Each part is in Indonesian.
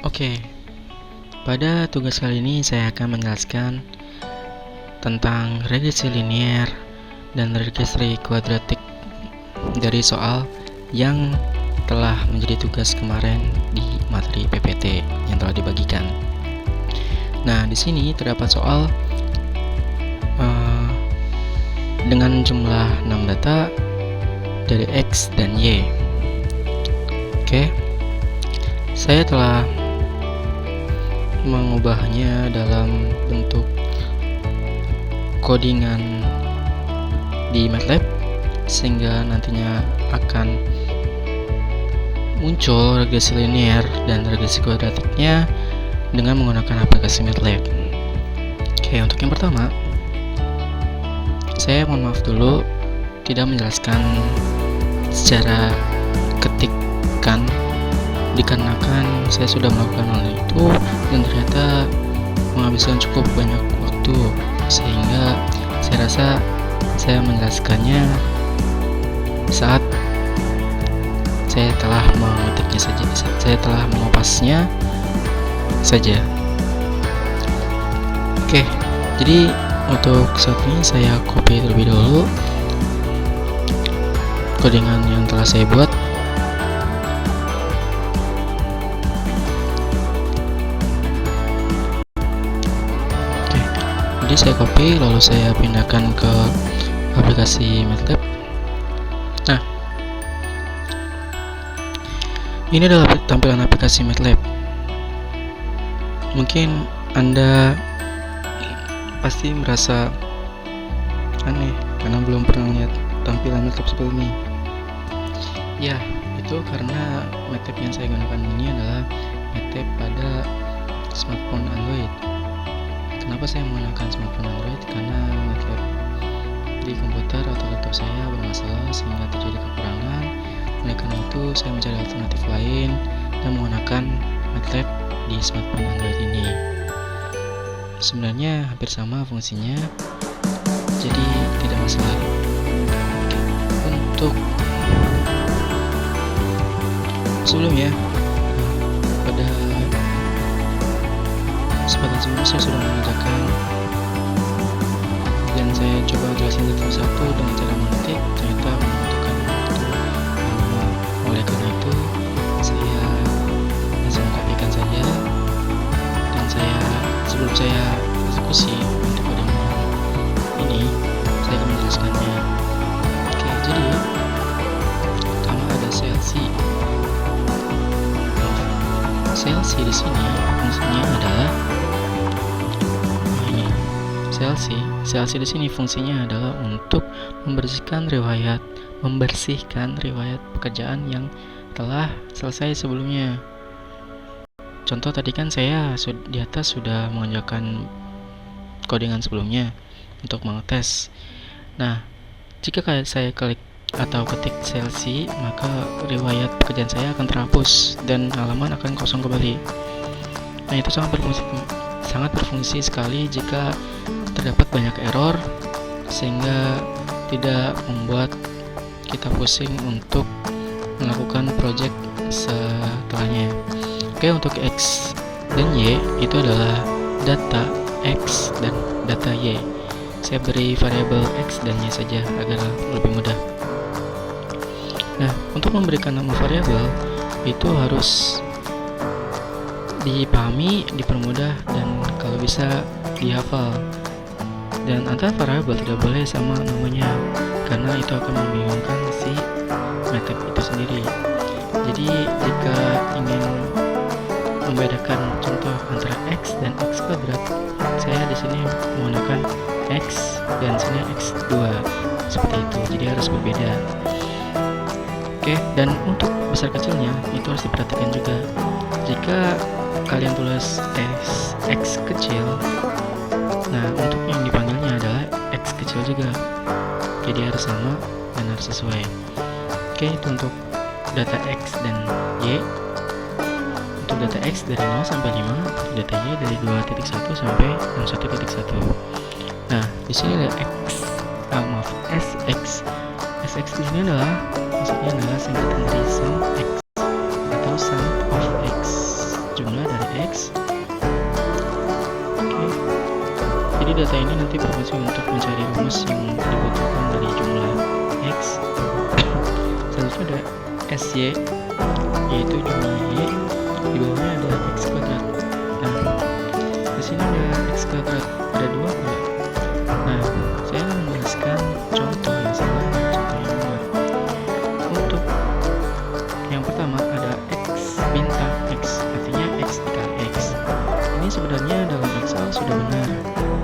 Oke, pada tugas kali ini saya akan menjelaskan tentang regresi linear dan regresi kuadratik dari soal yang telah menjadi tugas kemarin di materi PPT yang telah dibagikan. Nah, di sini terdapat soal dengan jumlah 6 data dari X dan Y. Oke, saya telah mengubahnya dalam bentuk codingan di MATLAB sehingga nantinya akan muncul regresi linear dan regresi kuadratiknya dengan menggunakan aplikasi MATLAB. Oke, untuk yang pertama, saya mohon maaf dulu tidak menjelaskan secara ketikan dikarenakan saya sudah melakukan hal itu dan ternyata menghabiskan cukup banyak waktu, sehingga saya rasa saya menjelaskannya saat saya telah mengetiknya saja, saya telah mengopasnya saja. Oke, jadi untuk saat ini saya copy terlebih dahulu codingan yang telah saya buat. Jadi saya copy lalu saya pindahkan ke aplikasi MATLAB. Nah, ini adalah tampilan aplikasi MATLAB. Mungkin Anda pasti merasa aneh karena belum pernah lihat tampilan MATLAB seperti ini. Ya, itu karena MATLAB yang saya gunakan ini adalah MATLAB pada smartphone Android. Kenapa saya menggunakan smartphone Android? Karena MATLAB di komputer atau laptop saya bermasalah sehingga terjadi kekurangan. Oleh karena itu, saya mencari alternatif lain dan menggunakan MATLAB di smartphone Android ini. Sebenarnya hampir sama fungsinya, jadi tidak masalah. Untuk sebelumnya, pada kesempatan sebelumnya saya sudah mengerjakan dan saya coba jelasin satu-satu dengan cara mengetik, ternyata membutuhkan waktu lama. Oleh karena itu saya langsung kopikan saja dan sebelum saya eksekusi untuk codingan ini saya akan menjelaskannya. Oke, jadi pertama ada sel C. Sel C di sini fungsinya adalah Sel C di sini fungsinya adalah untuk membersihkan riwayat pekerjaan yang telah selesai sebelumnya. Contoh tadi kan saya di atas sudah mengerjakan codingan sebelumnya untuk mengetes. Nah, jika saya klik atau ketik sel C, maka riwayat pekerjaan saya akan terhapus dan halaman akan kosong kembali. Nah, itu sangat berfungsi sekali jika terdapat banyak error sehingga tidak membuat kita pusing untuk melakukan project setelahnya. Oke, untuk X dan Y itu adalah data X dan data Y. Saya beri variabel X dan Y saja agar lebih mudah. Nah, untuk memberikan nama variabel itu harus dipahami, dipermudah, dan kalau bisa dihafal. Dan antara variabel tidak boleh sama namanya karena itu akan membingungkan si MATLAB itu sendiri. Jadi jika ingin membedakan contoh antara X dan X kuadrat, saya di sini menggunakan X dan sini X2 seperti itu. Jadi harus berbeda. Oke, dan untuk besar kecilnya itu harus diperhatikan juga. Jika kalian tulis X kecil, nah untuk yang dipanggilnya adalah X kecil juga, jadi harus sama dan harus sesuai. Oke, itu untuk data X dan Y. Untuk data X dari 0 sampai 5, data Y dari 2.1 sampai 61.1. Nah, di sini ada SX. SX di sini adalah maksudnya adalah singkatan dari sum X atau sum of X, jumlah dari data ini nanti berfungsi untuk mencari rumus yang dibutuhkan dari jumlah X. Selanjutnya ada SY, yaitu jumlah Y, di bawahnya ada X kuadrat. Nah, di sini ada X kuadrat, ada 2 enggak? Nah, saya akan menjelaskan contoh yang salah dan contoh yang benar. Untuk yang pertama ada X bintang X, artinya X dikali X. Ini sebenarnya dalam Excel sudah benar,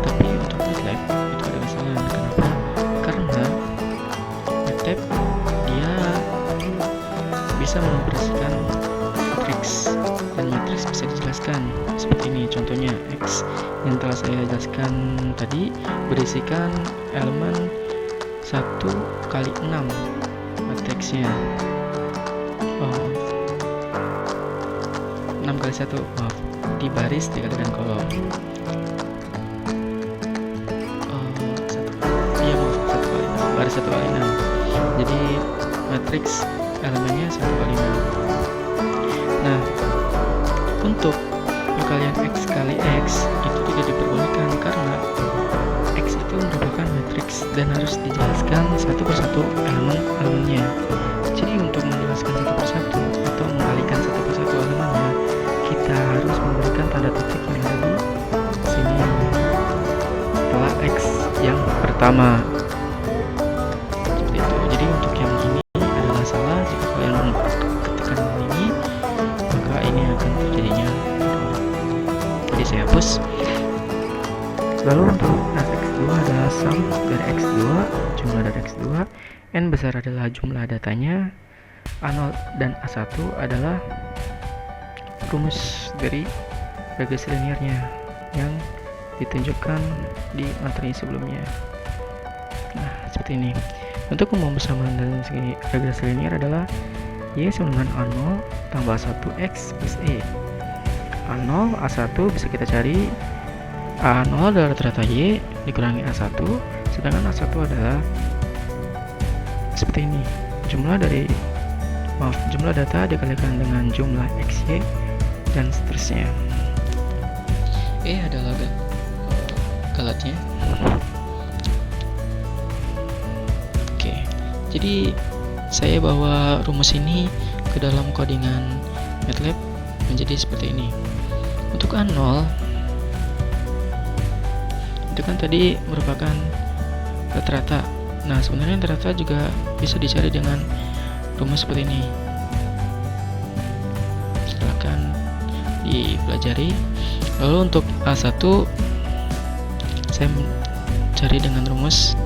tapi untuk MATLAB itu ada kesalahan. Kenapa? Karena MATLAB dia bisa mengoperasikan matriks, dan matriks bisa dijelaskan seperti ini. Contohnya X yang telah saya jelaskan tadi berisikan elemen 1 kali 6 matriksnya. 6 kali 1, maaf, di baris dikalikan kolom. Iya, maaf, 1 kali 6, baris 1 kali 6. Jadi matriks elemennya 1 kali 6. Nah, untuk perkalian X kali X itu tidak diperbolehkan karena X itu merupakan matriks dan harus dijelaskan satu persatu elemen-elemennya. Jadi untuk menjelaskan satu persatu atau mengalihkan satu persatu elemennya, kita harus memberikan tanda titik yang ada di sini setelah X yang pertama. Seperti itu. Jadi untuk yang ini adalah salah. Jika kalian ketikkan ini, maka ini akan terjadinya. Jadi saya hapus. Lalu untuk X2 adalah sum dari X2, jumlah dari X2. N besar adalah jumlah datanya, A0 dan A1 adalah rumus dari regresi linearnya yang ditunjukkan di materi sebelumnya. Nah, seperti ini. Untuk umum persamaan dari segi regresi linear adalah Y sama dengan A0 tambah 1X plus E. A0, A1 bisa kita cari. A0 adalah rata-rata Y dikurangi A1, sedangkan A1 adalah seperti ini, jumlah data dikalikan dengan jumlah XY dan seterusnya. E adalah galatnya. Oke, jadi saya bawa rumus ini ke dalam codingan MATLAB menjadi seperti ini. Untuk A0 itu kan tadi merupakan rata-rata. Nah, sebenarnya rata-rata juga bisa dicari dengan rumus seperti ini. Silakan dipelajari. Lalu untuk A1 saya cari dengan rumus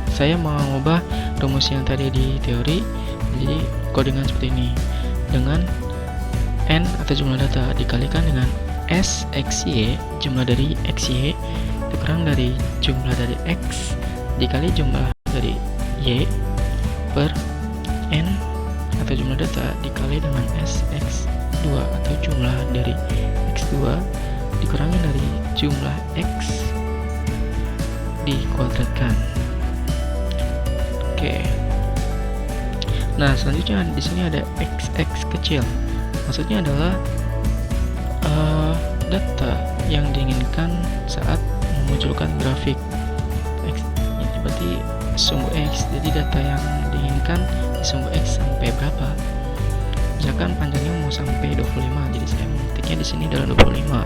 saya mau mengubah rumus yang tadi di teori menjadi codingan seperti ini, dengan N atau jumlah data dikalikan dengan S XY, jumlah dari XY dikurang dari jumlah dari X dikali jumlah dari Y per N atau jumlah data dikali dengan SX2 atau jumlah dari X2 dikurangi dari jumlah X dikuadratkan. Oke. Nah, selanjutnya di sini ada XX kecil. Maksudnya adalah data yang diinginkan saat memunculkan grafik X. Ini berarti sumbu X. Jadi data yang diinginkan di sumbu X sampai berapa? Misalkan panjangnya mau sampai 25, jadi saya mengetiknya di sini adalah 25.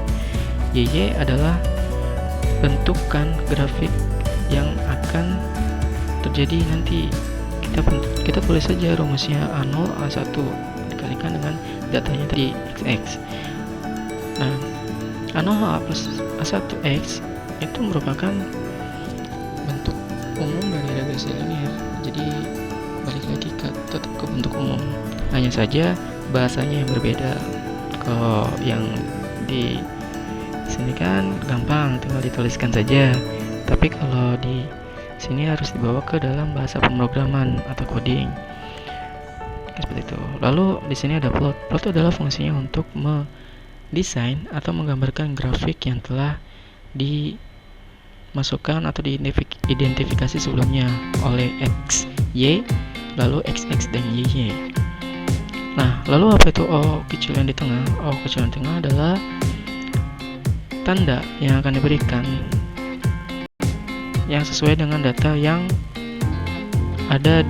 YY adalah bentukan grafik yang akan terjadi nanti. Kita tulis saja rumusnya A0 A1 dikalikan dengan datanya tadi XX. Nah, A0 A plus A1X itu merupakan bentuk umum dari regresi linear. Jadi balik lagi tetap ke bentuk umum, hanya saja bahasanya yang berbeda. Kalau yang di sini kan gampang, tinggal dituliskan saja, tapi kalau di sini harus dibawa ke dalam bahasa pemrograman atau coding seperti itu. Lalu di sini ada plot. Plot adalah fungsinya untuk mendesain atau menggambarkan grafik yang telah dimasukkan atau diidentifikasi sebelumnya oleh X, Y, lalu XX dan YY. Nah, lalu apa itu O kecil yang di tengah? O kecil yang di tengah adalah tanda yang akan diberikan yang sesuai dengan data yang ada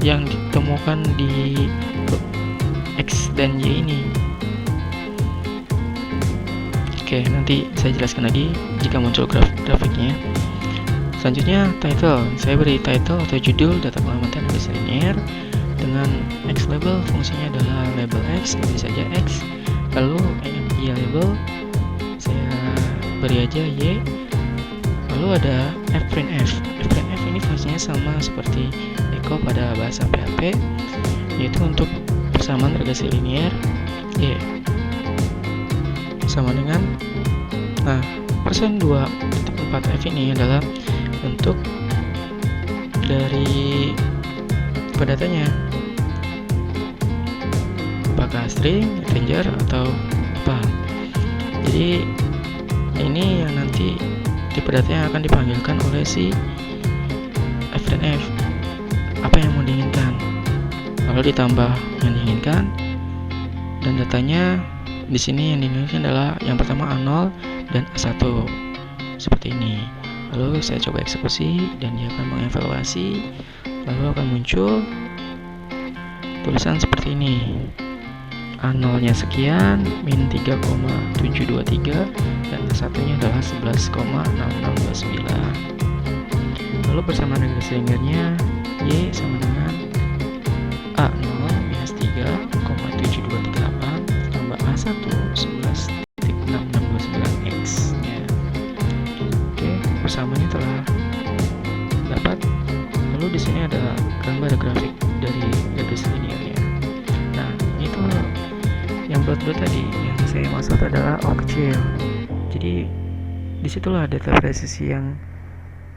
yang ditemukan di X dan Y ini. Oke, nanti saya jelaskan lagi jika muncul grafiknya. Selanjutnya title, saya beri title atau judul data pengamatan regresi linear dengan X label, fungsinya adalah label X, beri saja X. Lalu Y label saya beri aja Y. Lalu ada fprintf. Fprintf ini fungsinya sama seperti echo pada bahasa PHP, yaitu untuk persamaan regresi linear Y sama dengan %2.4f ini adalah untuk dari datanya, apakah string, integer, atau apa. Jadi ini yang nanti tipe data yang akan dipanggilkan oleh si fprintf, apa yang mau diinginkan, lalu ditambah yang diinginkan, dan datanya di sini yang diinginkan adalah yang pertama A0 dan A1 seperti ini. Lalu saya coba eksekusi dan dia akan mengevaluasi, lalu akan muncul tulisan seperti ini. A0 nya sekian, min 3,723, dan A1 nya adalah 11,6629. Lalu persamaan regresi linearnya Y sama dengan A0 minus 3,7238 tambah A1 11,6629X nya. Oke, persamaannya telah dapat. Lalu di sini ada gambar grafik dari regresi linearnya. Nah, itu yang bulat-bulat tadi yang saya maksud adalah O kecil. Jadi disitulah data presisi yang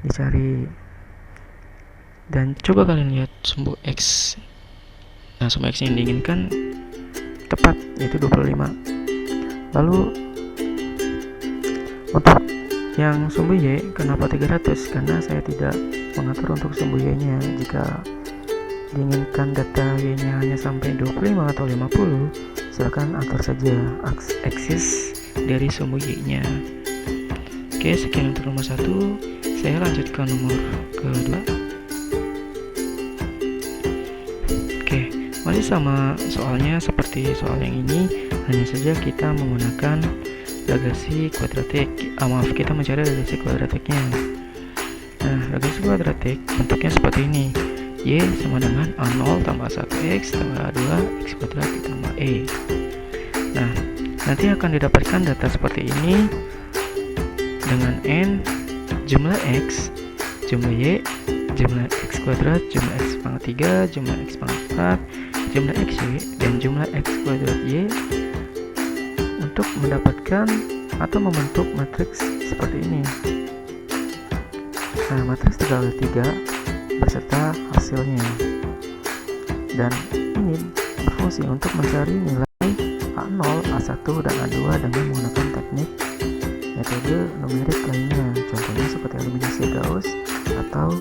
dicari. Dan coba kalian lihat sumbu X. Nah, sumbu X yang diinginkan tepat, yaitu 25. Lalu untuk yang sumbu Y, kenapa 300? Karena saya tidak mengatur untuk sumbu Y nya. Jika diinginkan data Y nya hanya sampai 25 atau 50, silakan atur saja aksis dari sumbu Y nya. Oke, sekian untuk nomor 1. Saya lanjut ke nomor kedua. Oke, masih sama soalnya seperti soal yang ini, hanya saja kita menggunakan regresi kuadratik. Kita mencari regresi kuadratiknya. Nah, regresi kuadratik bentuknya seperti ini. Y sama dengan A0 tambah 1X tambah A2 X kuadrat ditambah E. Nah, nanti akan didapatkan data seperti ini dengan N, jumlah X, jumlah Y, jumlah X kuadrat, jumlah X pangkat 3, jumlah X pangkat 4, jumlah XY, dan jumlah X kuadrat Y, untuk mendapatkan atau membentuk matriks seperti ini. Nah, matriks 3x3 beserta hasilnya. Dan ini berfungsi untuk mencari nilai A0, A1, dan A2 dengan menggunakan teknik metode numerik lainnya. Contohnya seperti eliminasi Gauss atau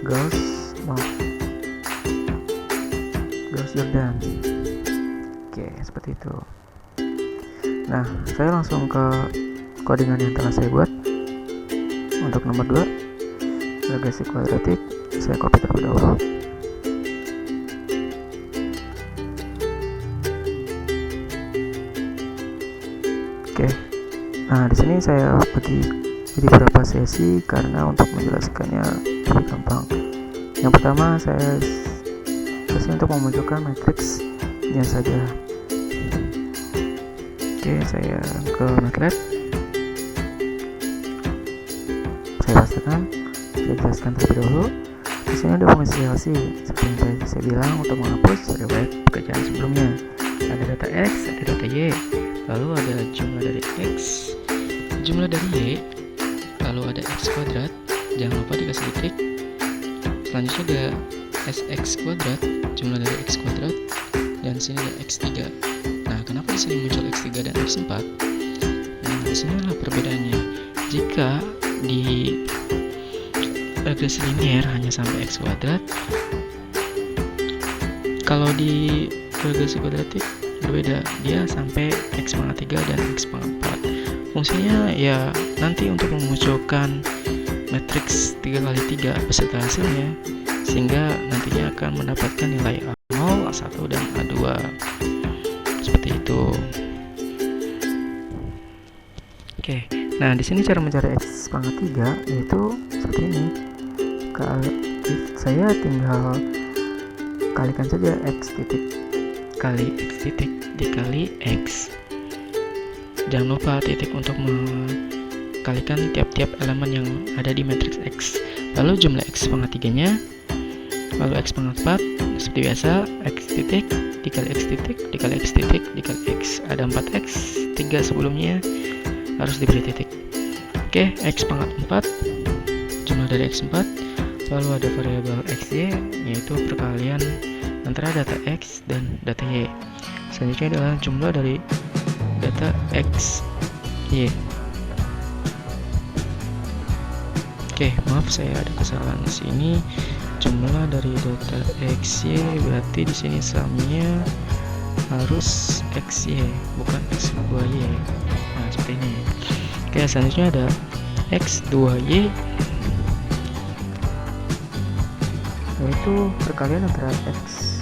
Gauss-Jordan. Oke, seperti itu. Nah, saya langsung ke codingan yang telah saya buat. Untuk nomor 2, regresi kuadratik, saya copy terlebih dahulu. Oke. Nah, di sini saya bagi jadi beberapa sesi karena untuk menjelaskannya lebih gampang. Yang pertama, saya sesi untuk memunculkan matriksnya saja. Oke, saya ke MATLAB. Saya pastikan, saya jelaskan terlebih dahulu. Di sini ada fungsi LC seperti yang tadi saya bilang untuk menghapus riwayat pekerjaan sebelumnya. Ada data X, ada data Y, lalu ada jumlah dari X, jumlah dari Y, lalu ada X kuadrat, jangan lupa dikasih titik. Selanjutnya ada SX kuadrat, jumlah dari X kuadrat, dan sini ada X3. Nah, kenapa di sini muncul X3 dan X4? Nah, di sini adalah perbedaannya. Jika di regresi linear hanya sampai X kuadrat, kalau di regresi kuadratik berbeda, dia sampai X pangkat 3 dan X pangkat 4. fungsinya ya nanti untuk memunculkan matriks 3x3 beserta hasilnya, sehingga nantinya akan mendapatkan nilai A0, A1, dan A2 seperti itu. Oke, nah di sini cara mencari X pangkat 3 yaitu seperti ini. Saya tinggal kalikan saja X titik kali X titik dikali X. Jangan lupa titik untuk kalikan tiap-tiap elemen yang ada di matriks X. Lalu jumlah X pangkat 3-nya, lalu X pangkat 4 seperti biasa, X titik dikali X titik dikali X titik dikali X. Ada 4X, 3 sebelumnya harus diberi titik. Oke, X pangkat 4, jumlah dari X 4, lalu ada variabel XY yaitu perkalian antara data X dan data Y. Selanjutnya adalah jumlah dari data X Y. Oke, maaf saya ada kesalahan di sini. Jumlah dari data XY berarti di sini samanya harus XY, bukan X2Y. Nah, seperti ini. Oke, selanjutnya ada X2Y, yaitu perkalian antara X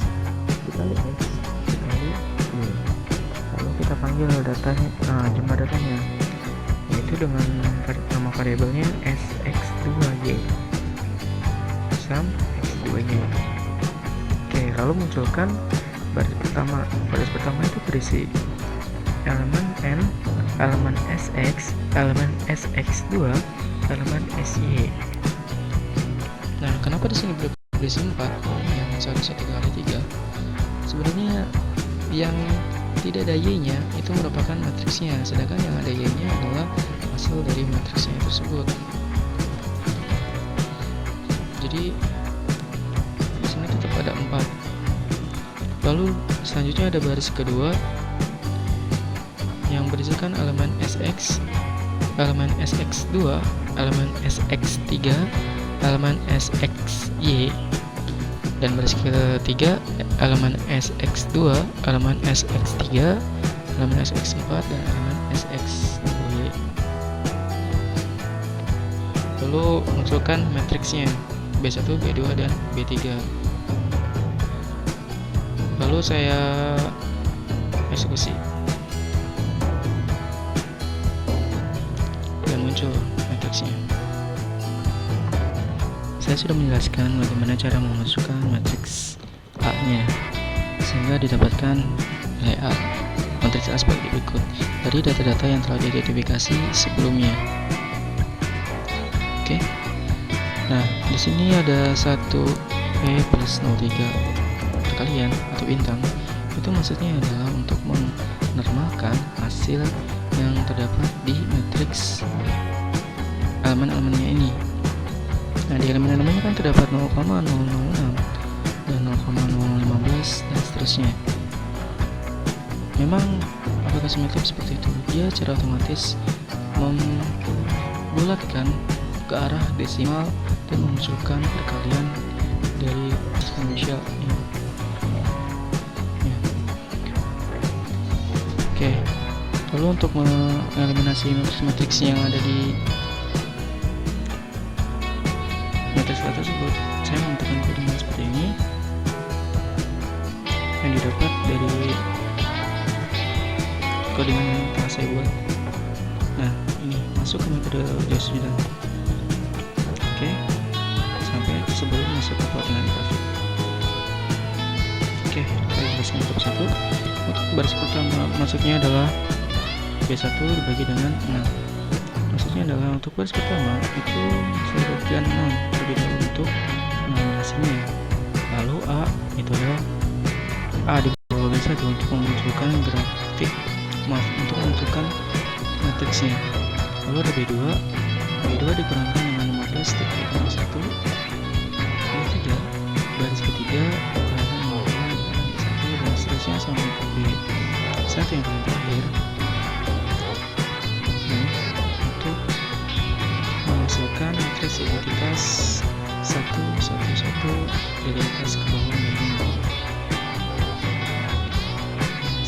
dikali X dikali Y. Lalu kita panggil datanya, jumlah datanya, yaitu dengan nama variabelnya SX2Y sam X2Y. Oke, lalu munculkan baris pertama. Baris pertama itu berisi elemen N, elemen SX, elemen SX2, elemen SY. Nah, kenapa di sini berisi 4 yang seharusnya 3x3? Sebenarnya yang tidak ada Y-nya itu merupakan matriksnya, sedangkan yang ada Y-nya adalah hasil dari matriksnya tersebut. Jadi di sini tetap ada 4. Lalu selanjutnya ada baris kedua yang berisikan elemen SX, elemen SX2, elemen SX3, elemen SXY, dan baris ketiga elemen SX2, elemen SX3, elemen SX4, dan elemen SX2Y. Lalu munculkan matriksnya B1, B2, dan B3. Lalu saya eksekusi dan muncul matriksnya. Saya sudah menjelaskan bagaimana cara memasukkan matriks A-nya sehingga didapatkan nilai A. Matriks A sebagai berikut dari data-data yang telah diidentifikasi sebelumnya. Oke. Nah, di sini ada 1 P plus 03 perkalian atau bintang. Itu maksudnya adalah untuk menormalkan hasil yang terdapat di matriks elemen-elemennya ini. Nah, di elemen-elemennya kan terdapat 0,006 dan 0,015 dan seterusnya. Memang apakah simetrik seperti itu? Dia secara otomatis membulatkan ke arah desimal dan memunculkan perkalian dari eksponensial ini. Ya. Oke, lalu untuk mengeliminasi matriks yang ada di matriks tersebut, saya menentukan koordinat seperti ini yang didapat dari koordinat yang telah saya buat. Nah, ini masuk ke metode GeoStudent. Oke, sampai sebelum masuk ke koordinat grafik. Oke, saya jelaskan satu-satu. Untuk baris pertama masuknya adalah B1 dibagi dengan 6. Maksudnya adalah untuk baris pertama itu saya bagikan 6 terlebih dahulu untuk mengambil. Lalu A itu adalah A di bawah B1 untuk memunculkan grafik, untuk memunculkan matriksnya. Lalu ada B2 dikurangkan dengan 15 dikalikan 1. B3 baris ketiga dikurangkan 15 dikalikan 1 dan seterusnya sampai ke B1 yang paling terakhir. Untuk menghasilkan matriks identitas 1, 1, 1 dari atas ke bawah menjadi 0.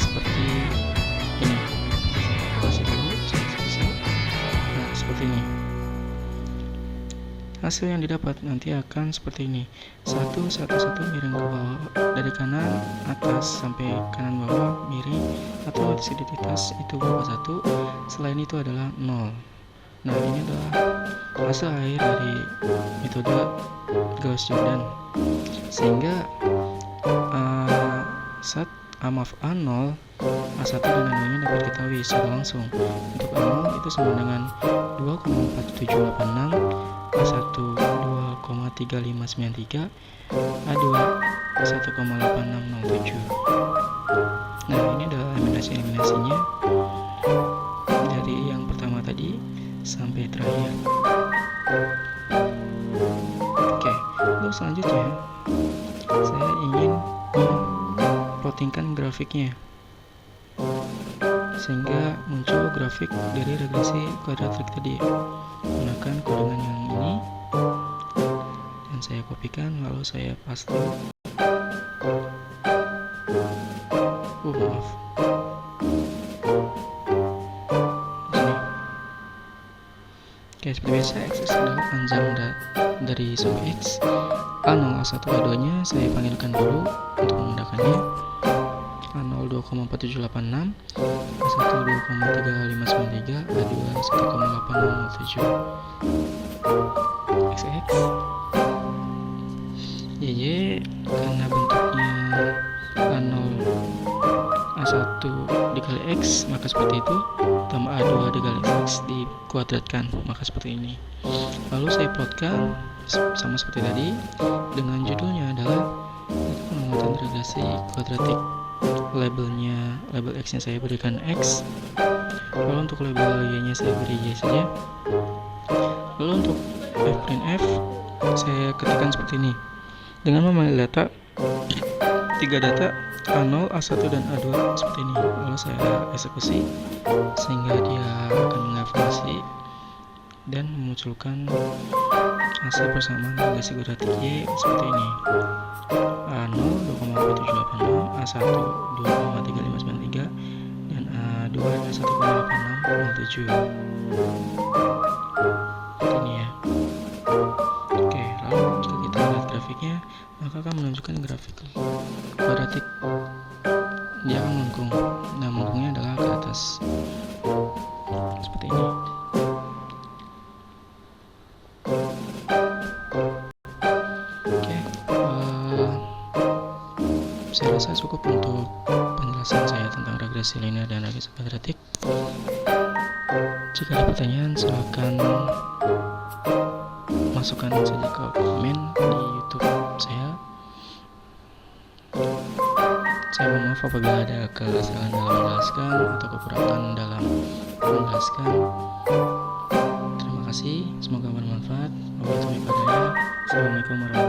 Seperti ini. Kasih dulu, saya selesai. hasil yang didapat nanti akan seperti ini. 1 1 1 miring ke bawah dari kanan atas sampai kanan bawah miring atau disediditas itu berupa 1. Selain itu adalah 0. Nah, ini adalah hasil akhir dari metode Gauss-Jordan. Sehingga saat A0, A1 dan A2-nya dapat diketahui secara langsung. Untuk A0 itu sama dengan 2,4786, A1 2,3593, A2 1,8607. Nah, ini adalah eliminasinya dari yang pertama tadi sampai terakhir. Oke, untuk selanjutnya saya ingin plottingkan grafiknya sehingga muncul grafik dari regresi kuadratik tadi. Gunakan kodekan yang ini dan saya kopikan lalu saya paste. Maaf. Sini. Oke, seperti biasa X adalah panjang dari sumbu X. A0, A1, A2 nya saya panggilkan dulu untuk memudahkannya. A0 2,4786, A1 2,3593, A2 1,8607. XX YY karena bentuknya A0 A1 dikali X maka seperti itu, tambah A2 dikali X dikuadratkan maka seperti ini. Lalu saya plotkan sama seperti tadi dengan judulnya adalah pengamatan regresi kuadratik. Label X nya saya berikan X, lalu untuk label Y nya saya beri Y saja. Lalu untuk f'F saya ketikkan seperti ini dengan memanggil data 3 data A0, A1 dan A2 seperti ini. Lalu saya eksekusi sehingga dia akan mengevaluasi dan memunculkan hasil persamaan regresi kuadratik Y seperti ini. A0 2,4786, A1 2,3593 dan A2 1,8607. Seperti ini ya. Oke, lalu jika kita lihat grafiknya maka akan menunjukkan grafik kuadratik. Dia akan melengkung. Nah, melengkungnya adalah ke atas seperti ini. Saya rasa cukup untuk penjelasan saya tentang regresi linear dan regresi kuadratik. Jika ada pertanyaan silakan masukkan saja ke komen di YouTube saya. Saya mohon maaf apabila ada kesalahan dalam menjelaskan atau kekurangan dalam menjelaskan. Terima kasih, semoga bermanfaat. Assalamualaikum warahmatullahi wabarakatuh.